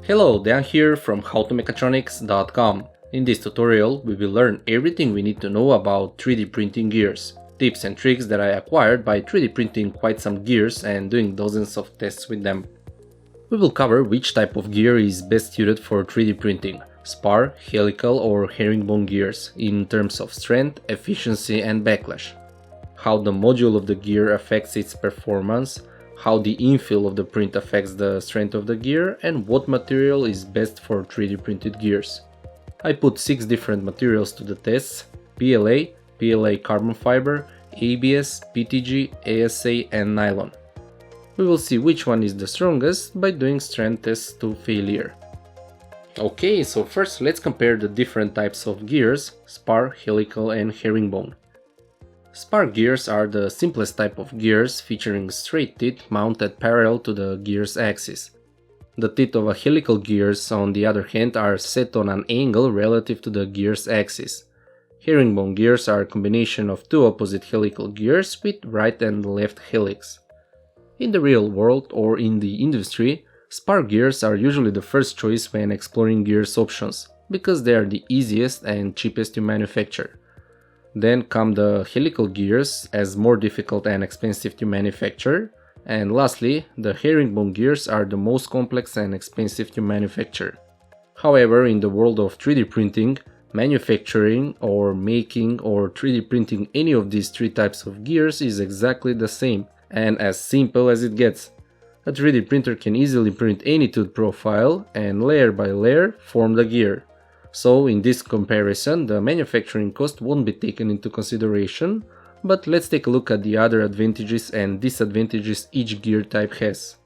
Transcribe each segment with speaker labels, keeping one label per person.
Speaker 1: Hello, Dan here from howtomechatronics.com. In this tutorial, we will learn everything we need to know about 3D printing gears, tips and tricks that I acquired by 3D printing quite some gears and doing dozens of tests with them. We will cover which type of gear is best suited for 3D printing, spar, helical or herringbone gears, in terms of strength, efficiency and backlash. How the module of the gear affects its performance, how the infill of the print affects the strength of the gear, and what material is best for 3D printed gears. I put 6 different materials to the tests: PLA, PLA carbon fiber, ABS, PTG, ASA and nylon. We will see which one is the strongest by doing strength tests to failure. Okay, so first let's compare the different types of gears: spar, helical and herringbone. Spar gears are the simplest type of gears, featuring straight teeth mounted parallel to the gear's axis. The teeth of a helical gears, on the other hand, are set on an angle relative to the gear's axis. Herringbone gears are a combination of two opposite helical gears with right and left helix. In the real world or in the industry, spar gears are usually the first choice when exploring gears options, because they are the easiest and cheapest to manufacture. Then come the helical gears, as more difficult and expensive to manufacture, and lastly, the herringbone gears are the most complex and expensive to manufacture. However, in the world of 3D printing, manufacturing or making or 3D printing any of these three types of gears is exactly the same and as simple as it gets. A 3D printer can easily print any tooth profile and layer by layer form the gear. So in this comparison, the manufacturing cost won't be taken into consideration, but let's take a look at the other advantages and disadvantages each gear type has.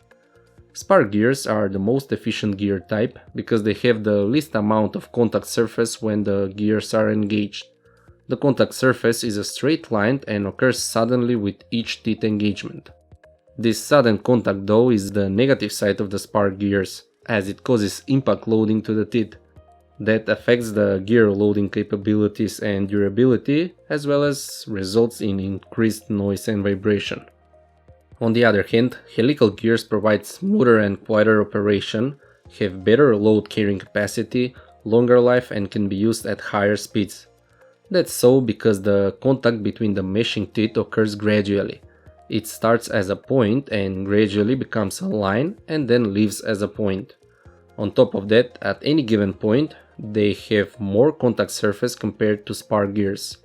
Speaker 1: Spar gears are the most efficient gear type because they have the least amount of contact surface when the gears are engaged. The contact surface is a straight line and occurs suddenly with each teeth engagement. This sudden contact though is the negative side of the spar gears, as it causes impact loading to the teeth. That affects the gear loading capabilities and durability, as well as results in increased noise and vibration. On the other hand, helical gears provide smoother and quieter operation, have better load carrying capacity, longer life and can be used at higher speeds. That's so because the contact between the meshing teeth occurs gradually. It starts as a point and gradually becomes a line and then leaves as a point. On top of that, at any given point, they have more contact surface compared to spar gears.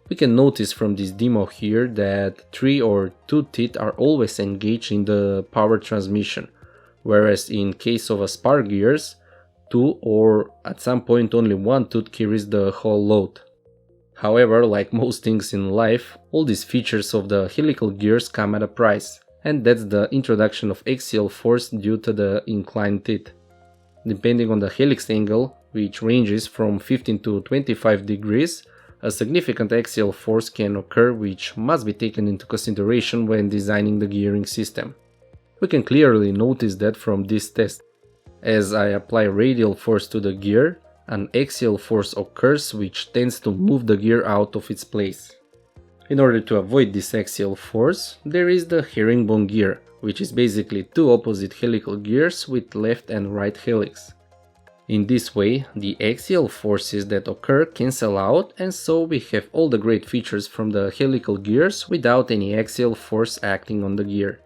Speaker 1: We can notice from this demo here that 3 or 2 teeth are always engaged in the power transmission, whereas in case of a spar gears, 2 or at some point only 1 tooth carries the whole load. However, like most things in life, all these features of the helical gears come at a price, and that's the introduction of axial force due to the inclined teeth. Depending on the helix angle, which ranges from 15 to 25 degrees, a significant axial force can occur, which must be taken into consideration when designing the gearing system. We can clearly notice that from this test. As I apply radial force to the gear, an axial force occurs which tends to move the gear out of its place. In order to avoid this axial force, there is the herringbone gear, which is basically two opposite helical gears with left and right helix. In this way, the axial forces that occur cancel out, and so we have all the great features from the helical gears without any axial force acting on the gear.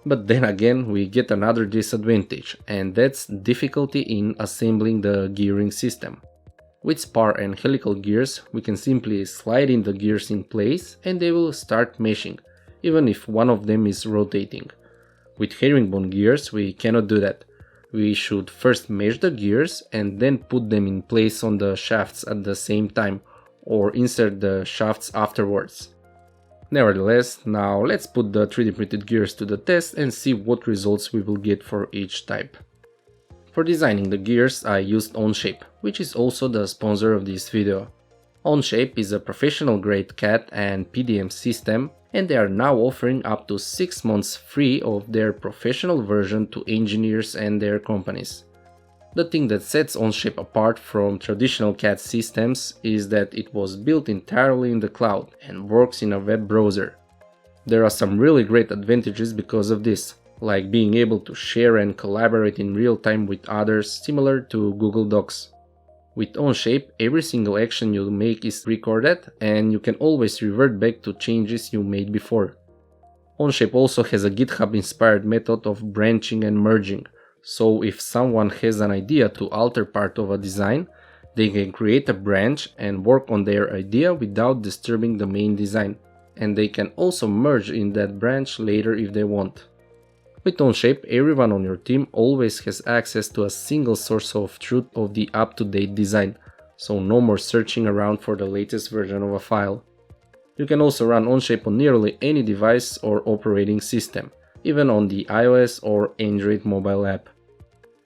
Speaker 1: But then again, we get another disadvantage, and that's difficulty in assembling the gearing system. With spar and helical gears, we can simply slide in the gears in place and they will start meshing, even if one of them is rotating. With herringbone gears, we cannot do that. We should first mesh the gears and then put them in place on the shafts at the same time, or insert the shafts afterwards. Nevertheless, now let's put the 3D printed gears to the test and see what results we will get for each type. For designing the gears, I used Onshape, which is also the sponsor of this video. Onshape is a professional grade CAD and PDM system, and they are now offering up to 6 months free of their professional version to engineers and their companies. The thing that sets Onshape apart from traditional CAD systems is that it was built entirely in the cloud and works in a web browser. There are some really great advantages because of this. like being able to share and collaborate in real time with others, similar to Google Docs. With Onshape, every single action you make is recorded and you can always revert back to changes you made before. Onshape also has a GitHub inspired method of branching and merging, so if someone has an idea to alter part of a design, they can create a branch and work on their idea without disturbing the main design, and they can also merge in that branch later if they want. With Onshape, everyone on your team always has access to a single source of truth of the up-to-date design, so no more searching around for the latest version of a file. You can also run Onshape on nearly any device or operating system, even on the iOS or Android mobile app.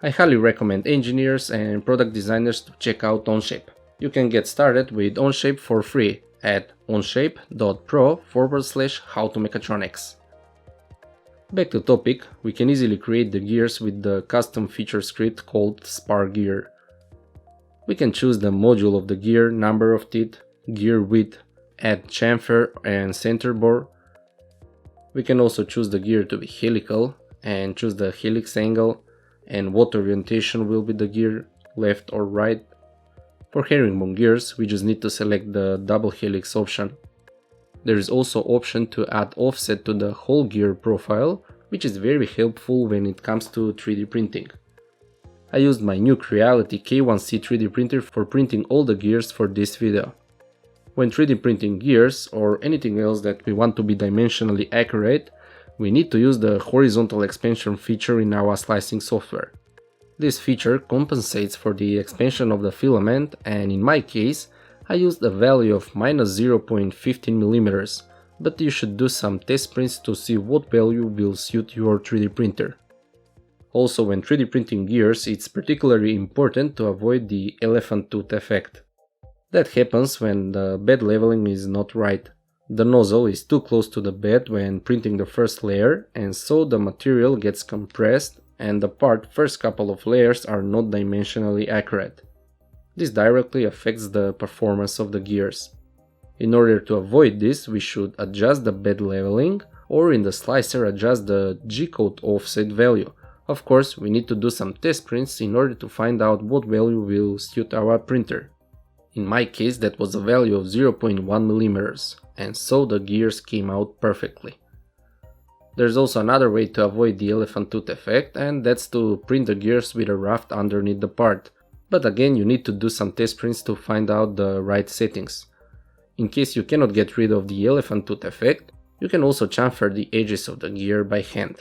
Speaker 1: I highly recommend engineers and product designers to check out Onshape. You can get started with Onshape for free at onshape.pro/howtomechatronics. Back to topic, we can easily create the gears with the custom feature script called Spark Gear. We can choose the module of the gear, number of teeth, gear width, add chamfer and center bore. We can also choose the gear to be helical and choose the helix angle and what orientation will be the gear, left or right. For herringbone gears, we just need to select the double helix option. There is also option to add offset to the whole gear profile, which is very helpful when it comes to 3D printing. I used my new Creality K1C 3D printer for printing all the gears for this video. When 3D printing gears or anything else that we want to be dimensionally accurate, we need to use the horizontal expansion feature in our slicing software. This feature compensates for the expansion of the filament, and in my case, I used a value of -0.15 mm, but you should do some test prints to see what value will suit your 3D printer. Also, when 3D printing gears, it's particularly important to avoid the elephant tooth effect. That happens when the bed leveling is not right. The nozzle is too close to the bed when printing the first layer, and so the material gets compressed and the first couple of layers are not dimensionally accurate. This directly affects the performance of the gears. In order to avoid this, we should adjust the bed leveling, or in the slicer adjust the G-code offset value. Of course, we need to do some test prints in order to find out what value will suit our printer. In my case, that was a value of 0.1 mm, and so the gears came out perfectly. There's also another way to avoid the elephant tooth effect, and that's to print the gears with a raft underneath the part. But again, you need to do some test prints to find out the right settings. In case you cannot get rid of the elephant tooth effect, you can also chamfer the edges of the gear by hand.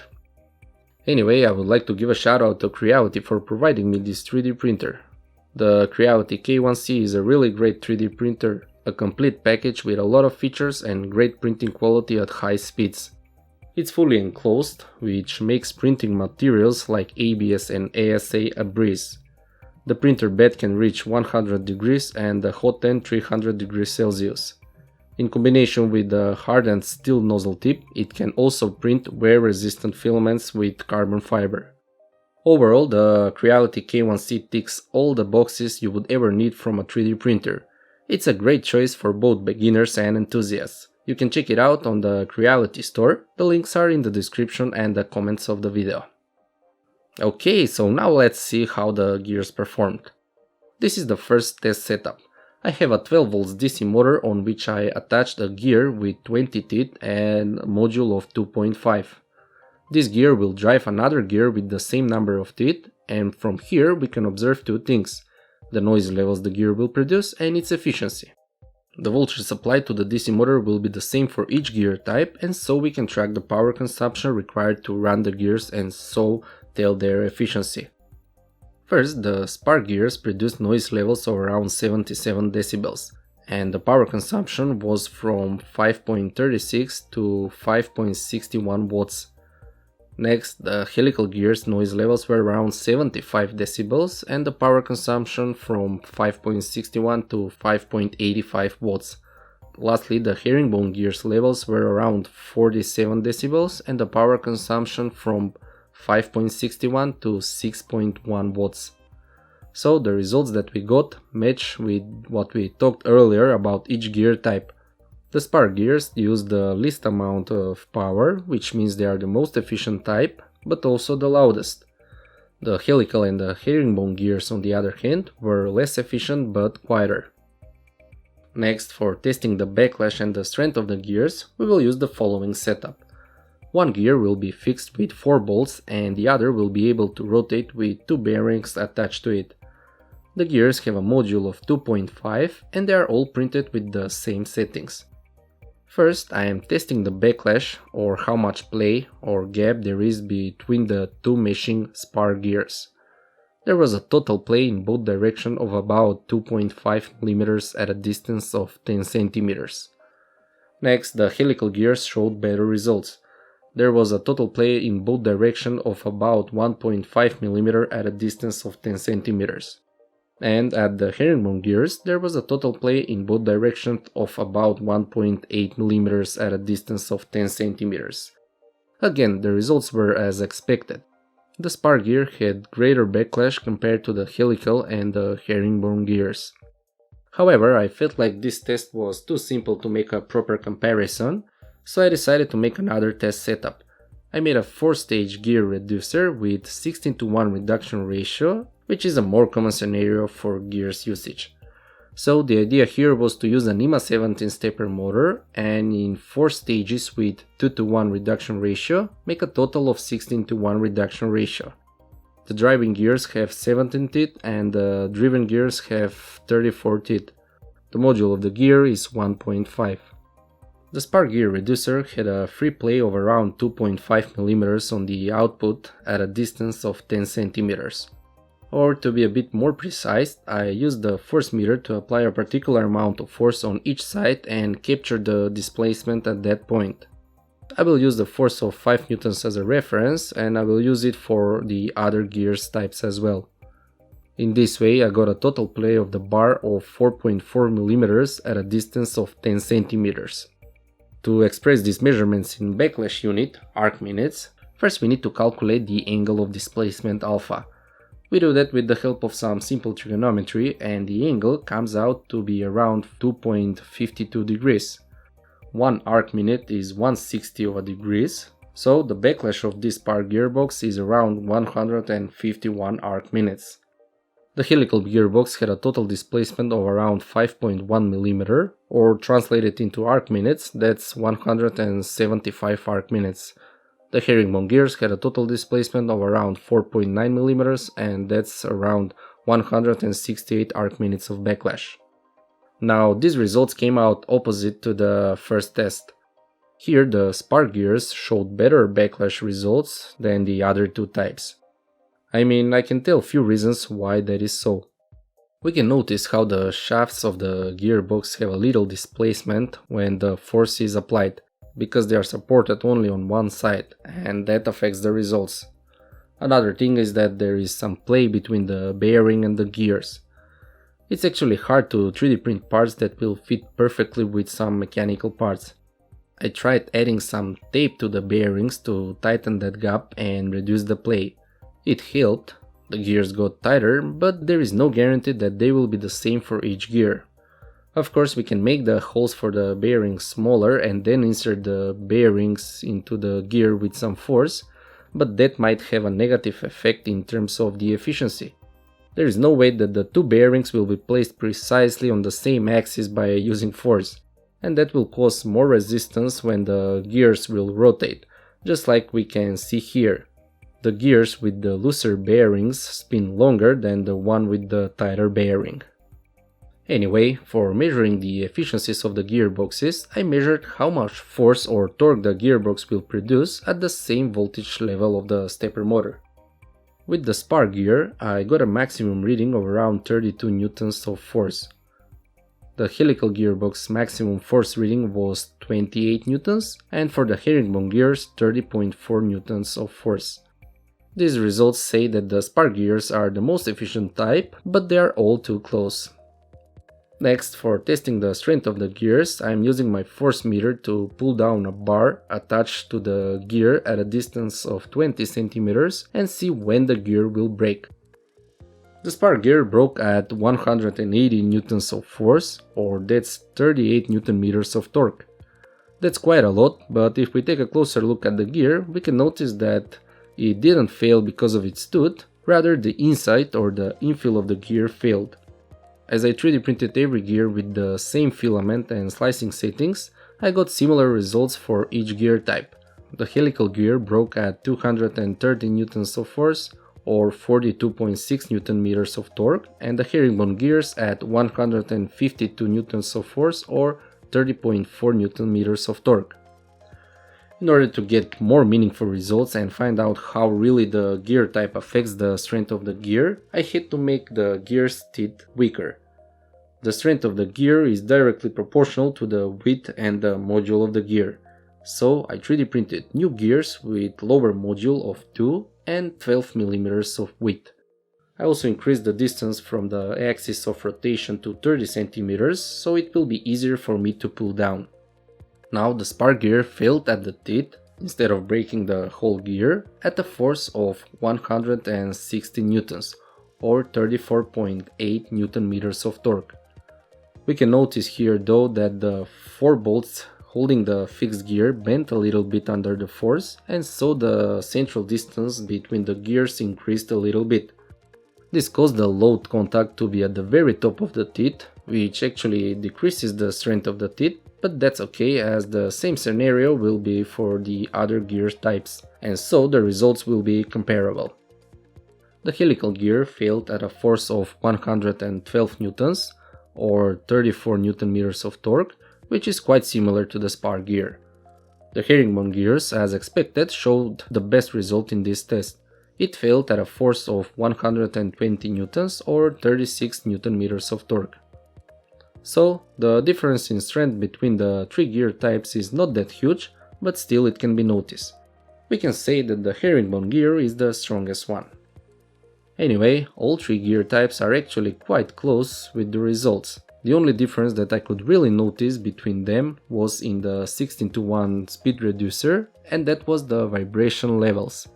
Speaker 1: Anyway, I would like to give a shout out to Creality for providing me this 3D printer. The Creality K1C is a really great 3D printer, a complete package with a lot of features and great printing quality at high speeds. It's fully enclosed, which makes printing materials like ABS and ASA a breeze. The printer bed can reach 100 degrees and the hot end 300 degrees Celsius. In combination with the hardened steel nozzle tip, it can also print wear-resistant filaments with carbon fiber. Overall, the Creality K1C ticks all the boxes you would ever need from a 3D printer. It's a great choice for both beginners and enthusiasts. You can check it out on the Creality store, the links are in the description and the comments of the video. Okay, so now let's see how the gears performed. This is the first test setup. I have a 12 volts DC motor on which I attached a gear with 20 teeth and a module of 2.5. This gear will drive another gear with the same number of teeth, and from here we can observe two things: the noise levels the gear will produce and its efficiency. The voltage supplied to the DC motor will be the same for each gear type, and so we can track the power consumption required to run the gears and so tell their efficiency. First, the spark gears produced noise levels of around 77 decibels, and the power consumption was from 5.36 to 5.61 watts. Next, the helical gears noise levels were around 75 decibels and the power consumption from 5.61 to 5.85 watts. Lastly, the herringbone gears levels were around 47 decibels and the power consumption from 5.61 to 6.1 watts. So the results that we got match with what we talked earlier about each gear type. The spark gears use the least amount of power, which means they are the most efficient type, but also the loudest. The helical and the herringbone gears, on the other hand, were less efficient but quieter. Next, for testing the backlash and the strength of the gears, we will use the following setup. One gear will be fixed with 4 bolts and the other will be able to rotate with 2 bearings attached to it. The gears have a module of 2.5 and they are all printed with the same settings. First, I am testing the backlash, or how much play or gap there is between the two meshing spar gears. There was a total play in both directions of about 2.5 mm at a distance of 10 cm. Next, the helical gears showed better results. There was a total play in both directions of about 1.5 mm at a distance of 10 cm. And at the herringbone gears, there was a total play in both directions of about 1.8 mm at a distance of 10 cm. Again, the results were as expected. The spar gear had greater backlash compared to the helical and the herringbone gears. However, I felt like this test was too simple to make a proper comparison, so I decided to make another test setup. I made a 4-stage gear reducer with 16:1 reduction ratio, which is a more common scenario for gears usage. So the idea here was to use an IMA 17 stepper motor and in 4 stages with 2:1 reduction ratio make a total of 16:1 reduction ratio. The driving gears have 17 teeth and the driven gears have 34 teeth. The module of the gear is 1.5. The spar gear reducer had a free play of around 2.5 mm on the output at a distance of 10 cm. Or to be a bit more precise, I used the force meter to apply a particular amount of force on each side and capture the displacement at that point. I will use the force of 5 newtons as a reference and I will use it for the other gears types as well. In this way I got a total play of the bar of 4.4 mm at a distance of 10 cm. To express these measurements in backlash unit, arc minutes, first we need to calculate the angle of displacement alpha. We do that with the help of some simple trigonometry and the angle comes out to be around 2.52 degrees. 1 arc minute is 1/60 of a degrees, so the backlash of this spar gearbox is around 151 arc minutes. The helical gearbox had a total displacement of around 5.1 mm, or translated into arc minutes, that's 175 arc minutes. The herringbone gears had a total displacement of around 4.9 mm and that's around 168 arc minutes of backlash. Now these results came out opposite to the first test. Here the spar gears showed better backlash results than the other two types. I mean, I can tell few reasons why that is so. We can notice how the shafts of the gearbox have a little displacement when the force is applied, because they are supported only on one side, and that affects the results. Another thing is that there is some play between the bearing and the gears. It's actually hard to 3D print parts that will fit perfectly with some mechanical parts. I tried adding some tape to the bearings to tighten that gap and reduce the play. It helped, the gears got tighter, but there is no guarantee that they will be the same for each gear. Of course, we can make the holes for the bearings smaller and then insert the bearings into the gear with some force, but that might have a negative effect in terms of the efficiency. There is no way that the two bearings will be placed precisely on the same axis by using force, and that will cause more resistance when the gears will rotate, just like we can see here. The gears with the looser bearings spin longer than the one with the tighter bearing. Anyway, for measuring the efficiencies of the gearboxes, I measured how much force or torque the gearbox will produce at the same voltage level of the stepper motor. With the spar gear, I got a maximum reading of around 32 newtons of force. The helical gearbox maximum force reading was 28 newtons, and for the herringbone gears 30.4 newtons of force. These results say that the spar gears are the most efficient type, but they are all too close. Next, for testing the strength of the gears, I am using my force meter to pull down a bar attached to the gear at a distance of 20 cm and see when the gear will break. The spar gear broke at 180 newtons of force, or that's 38 newton meters of torque. That's quite a lot, but if we take a closer look at the gear, we can notice that It didn't fail because of its tooth, rather the inside or the infill of the gear failed. As I 3D printed every gear with the same filament and slicing settings, I got similar results for each gear type. The helical gear broke at 230 newtons of force or 42.6 newton meters of torque, and the herringbone gears at 152 newtons of force or 30.4 newton meters of torque. In order to get more meaningful results and find out how really the gear type affects the strength of the gear, I had to make the gear's teeth weaker. The strength of the gear is directly proportional to the width and the module of the gear. So I 3D printed new gears with lower module of 2 and 12 mm of width. I also increased the distance from the axis of rotation to 30 cm, so it will be easier for me to pull down. Now the spark gear failed at the teeth, instead of breaking the whole gear, at a force of 160 newtons or 34.8 newton meters of torque. We can notice here though that the 4 bolts holding the fixed gear bent a little bit under the force, and so the central distance between the gears increased a little bit. This caused the load contact to be at the very top of the teeth, which actually decreases the strength of the teeth, but that's okay as the same scenario will be for the other gear types, and so the results will be comparable. The helical gear failed at a force of 112 newtons or 34 newton meters of torque, which is quite similar to the spark gear. The herringbone gears, as expected, showed the best result in this test. It failed at a force of 120 newtons or 36 newton meters of torque. So, the difference in strength between the 3 gear types is not that huge, but still it can be noticed. We can say that the herringbone gear is the strongest one. Anyway, all 3 gear types are actually quite close with the results. The only difference that I could really notice between them was in the 16:1 speed reducer, and that was the vibration levels.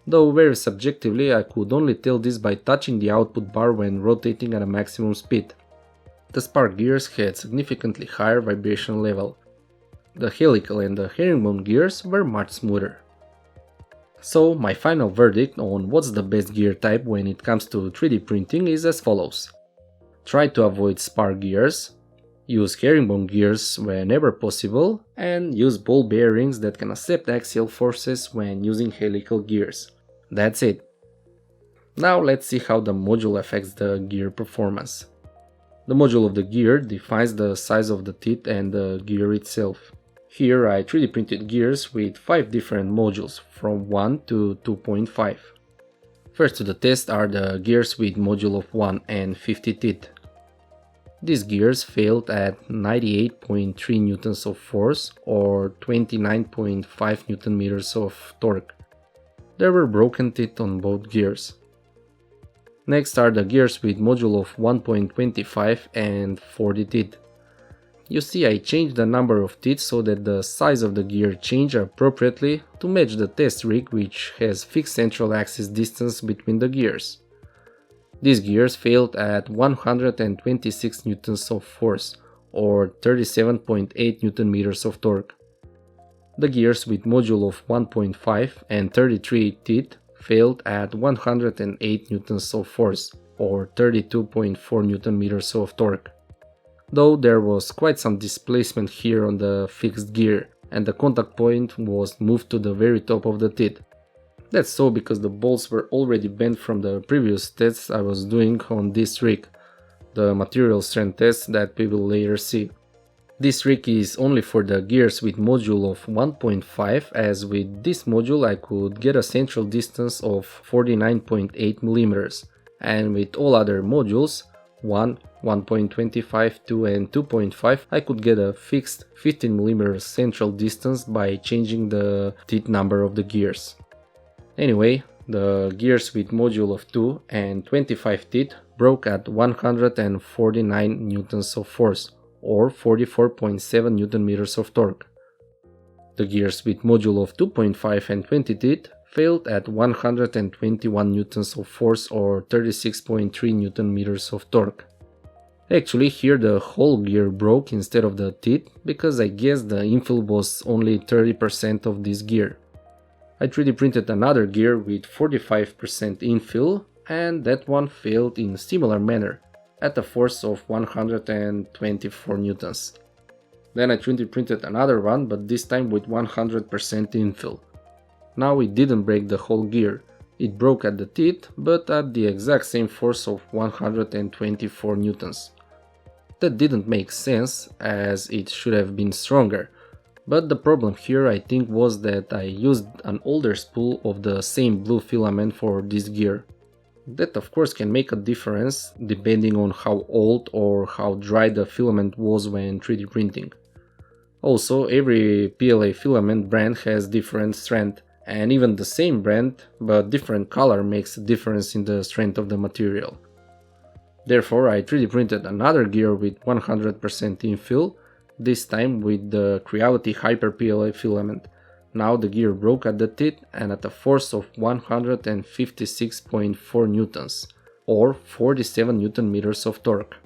Speaker 1: Though very subjectively I could only tell this by touching the output bar when rotating at a maximum speed. The spark gears had significantly higher vibration level. The helical and the herringbone gears were much smoother. So my final verdict on what's the best gear type when it comes to 3D printing is as follows. Try to avoid spark gears, use herringbone gears whenever possible, and use ball bearings that can accept axial forces when using helical gears. That's it. Now let's see how the module affects the gear performance. The module of the gear defines the size of the teeth and the gear itself. Here I 3D printed gears with 5 different modules from 1 to 2.5. First to the test are the gears with module of 1 and 50 teeth. These gears failed at 98.3 newtons of force or 29.5 newton meters of torque. There were broken teeth on both gears. Next are the gears with module of 1.25 and 40 teeth. You see, I changed the number of teeth so that the size of the gear changed appropriately to match the test rig, which has fixed central axis distance between the gears. These gears failed at 126 newtons of force or 37.8 newton meters of torque. The gears with module of 1.5 and 33 teeth failed at 108 newtons of force or 32.4 newton meters of torque. Though there was quite some displacement here on the fixed gear and the contact point was moved to the very top of the teeth. That's so because the bolts were already bent from the previous tests I was doing on this rig, the material strength test that we will later see. This rig is only for the gears with module of 1.5, as with this module I could get a central distance of 49.8 mm, and with all other modules 1, 1.25, 2 and 2.5 I could get a fixed 15 mm central distance by changing the teeth number of the gears. Anyway, the gears with module of 2 and 25 teeth broke at 149 newtons of force or 44.7 newton meters of torque. The gears with module of 2.5 and 20 teeth failed at 121 newtons of force or 36.3 newton meters of torque. Actually, here the whole gear broke instead of the teeth, because I guess the infill was only 30% of this gear. I 3D printed another gear with 45% infill, and that one failed in a similar manner, at a force of 124 newtons. Then I 3D printed another one, but this time with 100% infill. Now it didn't break the whole gear, it broke at the teeth, but at the exact same force of 124 newtons. That didn't make sense, as it should have been stronger, but the problem here I think was that I used an older spool of the same blue filament for this gear. That of course can make a difference depending on how old or how dry the filament was when 3D printing. Also, every PLA filament brand has different strength, and even the same brand but different color makes a difference in the strength of the material. Therefore, I 3D printed another gear with 100% infill, this time with the Creality Hyper PLA filament. Now the gear broke at the teeth and at a force of 156.4 newtons, or 47 newton meters of torque.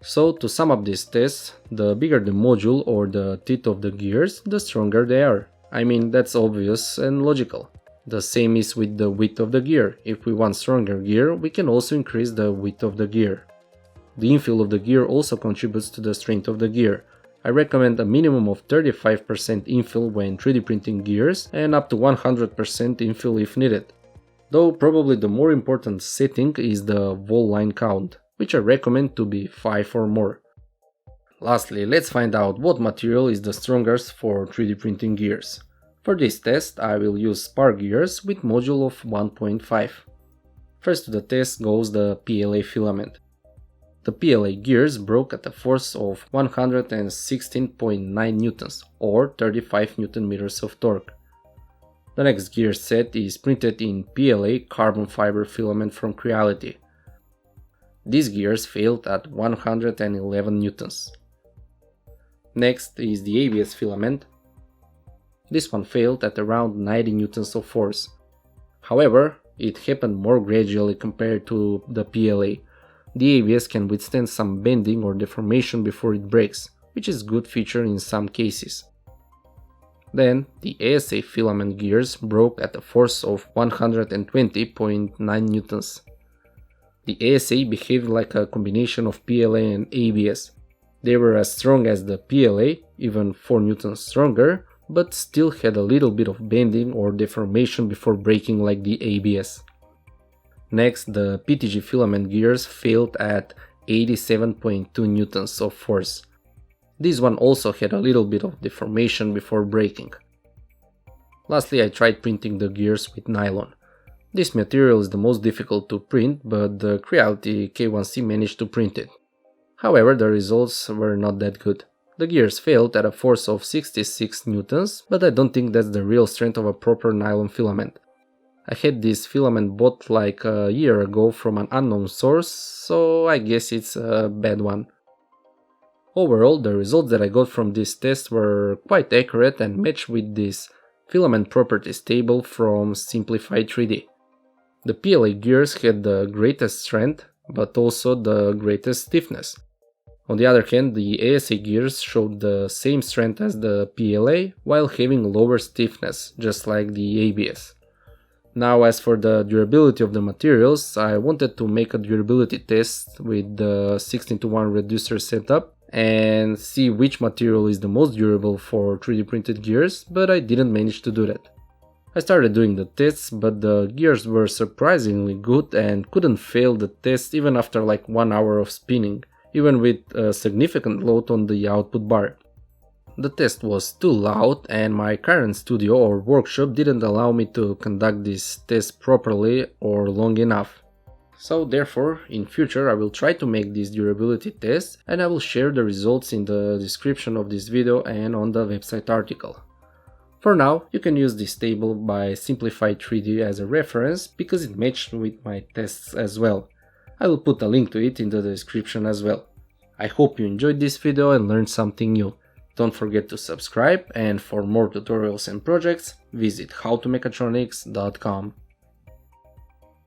Speaker 1: So to sum up this test, the bigger the module or the teeth of the gears, the stronger they are. I mean, that's obvious and logical. The same is with the width of the gear. If we want stronger gear, we can also increase the width of the gear. The infill of the gear also contributes to the strength of the gear. I recommend a minimum of 35% infill when 3D printing gears and up to 100% infill if needed. Though probably the more important setting is the wall line count, which I recommend to be 5 or more. Lastly, let's find out what material is the strongest for 3D printing gears. For this test, I will use spar gears with module of 1.5. First to the test goes the PLA filament. The PLA gears broke at a force of 116.9 newtons, or 35 newton meters of torque. The next gear set is printed in PLA carbon fiber filament from Creality. These gears failed at 111 newtons. Next is the ABS filament. This one failed at around 90 newtons of force. However, it happened more gradually compared to the PLA. The ABS can withstand some bending or deformation before it breaks, which is a good feature in some cases. Then, the ASA filament gears broke at a force of 120.9 newtons. The ASA behaved like a combination of PLA and ABS. They were as strong as the PLA, even 4 newtons stronger, but still had a little bit of bending or deformation before breaking like the ABS. Next, the PTG filament gears failed at 87.2 newtons of force. This one also had a little bit of deformation before breaking. Lastly, I tried printing the gears with nylon. This material is the most difficult to print, but the Creality K1C managed to print it. However, the results were not that good. The gears failed at a force of 66 newtons, but I don't think that's the real strength of a proper nylon filament. I had this filament bought like a year ago from an unknown source, so I guess it's a bad one. Overall, the results that I got from this test were quite accurate and matched with this filament properties table from Simplified 3D. The PLA gears had the greatest strength, but also the greatest stiffness. On the other hand, the ASA gears showed the same strength as the PLA while having lower stiffness, just like the ABS. Now, as for the durability of the materials, I wanted to make a durability test with the 16:1 reducer setup and see which material is the most durable for 3D printed gears, but I didn't manage to do that. I started doing the tests, but the gears were surprisingly good and couldn't fail the test even after like 1 hour of spinning, even with a significant load on the output bar. The test was too loud and my current studio or workshop didn't allow me to conduct this test properly or long enough. So therefore, in future I will try to make this durability test and I will share the results in the description of this video and on the website article. For now, you can use this table by Simplified 3D as a reference because it matched with my tests as well. I will put a link to it in the description as well. I hope you enjoyed this video and learned something new. Don't forget to subscribe, and for more tutorials and projects, visit howtomechatronics.com.